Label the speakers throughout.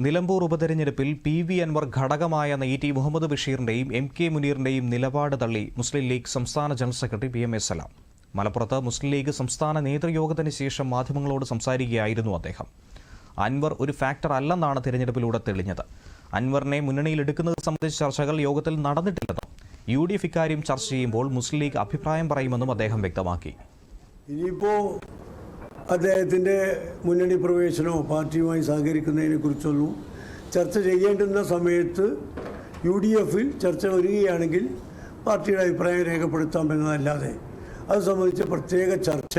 Speaker 1: നിലമ്പൂർ ഉപതെരഞ്ഞെടുപ്പിൽ PV അൻവർ ഘടകമായ ET Muhammad ബഷീറിന്റെയും MK മുനീറിന്റെയും നിലപാട് തള്ളി മുസ്ലിം ലീഗ് സംസ്ഥാന ജനറൽ സെക്രട്ടറി PM സലാം. മലപ്പുറത്ത് മുസ്ലിം ലീഗ് സംസ്ഥാന നേതൃയോഗത്തിന് ശേഷം മാധ്യമങ്ങളോട് സംസാരിക്കുകയായിരുന്നു അദ്ദേഹം. അൻവർ ഒരു ഫാക്ടർ അല്ലെന്നാണ് തിരഞ്ഞെടുപ്പിലൂടെ തെളിഞ്ഞത്. അൻവറിനെ മുന്നണിയിലെടുക്കുന്നത് സംബന്ധിച്ച ചർച്ചകൾ യോഗത്തിൽ നടന്നിട്ടില്ലെന്നും UDF ഇക്കാര്യം ചർച്ച ചെയ്യുമ്പോൾ മുസ്ലിം ലീഗ് അഭിപ്രായം പറയുമെന്നും അദ്ദേഹം വ്യക്തമാക്കി.
Speaker 2: അദ്ദേഹത്തിൻ്റെ മുന്നണി പ്രവേശനമോ പാർട്ടിയുമായി സഹകരിക്കുന്നതിനെക്കുറിച്ചൊന്നും ചർച്ച ചെയ്യേണ്ടുന്ന സമയത്ത് UDFിൽ ചർച്ച വരികയാണെങ്കിൽ പാർട്ടിയുടെ അഭിപ്രായം രേഖപ്പെടുത്താമെന്നതല്ലാതെ അത് സംബന്ധിച്ച പ്രത്യേക ചർച്ച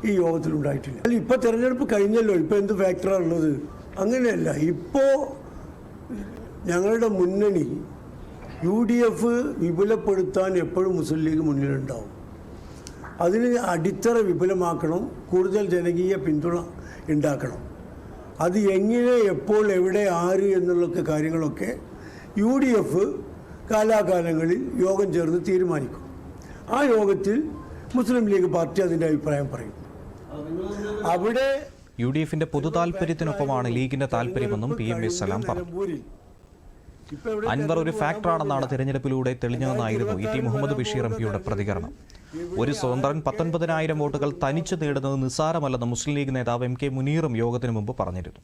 Speaker 2: ഈ യോഗത്തിലുണ്ടായിട്ടില്ല. ഇപ്പോൾ തെരഞ്ഞെടുപ്പ് കഴിഞ്ഞല്ലോ, ഇപ്പോൾ എന്ത് ഫാക്ടറാണ് ഉള്ളത്? അങ്ങനെയല്ല. ഇപ്പോൾ ഞങ്ങളുടെ മുന്നണി UDF വിപുലപ്പെടുത്താൻ എപ്പോഴും മുസ്ലിം ലീഗ് മുന്നിലുണ്ടാവും. അതിന് അടിത്തറ വിപുലമാക്കണം, കൂടുതൽ ജനകീയ പിന്തുണ ഉണ്ടാക്കണം. അത് എങ്ങനെ, എപ്പോൾ, എവിടെ, ആര് എന്നുള്ള കാര്യങ്ങളൊക്കെ UDF കാലാകാലങ്ങളിൽ യോഗം ചേർന്ന് തീരുമാനിക്കും. ആ യോഗത്തിൽ മുസ്ലിം ലീഗ് പാർട്ടി അതിൻ്റെ അഭിപ്രായം പറയും. അവിടെ
Speaker 1: UDFിന്റെ പൊതു താൽപര്യത്തിനൊപ്പമാണ് ലീഗിന്റെ താൽപര്യമെന്നും PM സലാം പറഞ്ഞു. അൻവർ ഒരു ഫാക്ടറാണെന്നാണ് തിരഞ്ഞെടുപ്പിലൂടെ തെളിഞ്ഞതെന്നായിരുന്നു ET മുഹമ്മദ് ബഷീർ MPയുടെ പ്രതികരണം. ഒരു സ്വതന്ത്രൻ 19,000 വോട്ടുകൾ തനിച്ച് നേടുന്നത് നിസ്സാരമല്ലെന്ന് മുസ്ലിം ലീഗ് നേതാവ് MK മുനീറും യോഗത്തിനു മുമ്പ് പറഞ്ഞിരുന്നു.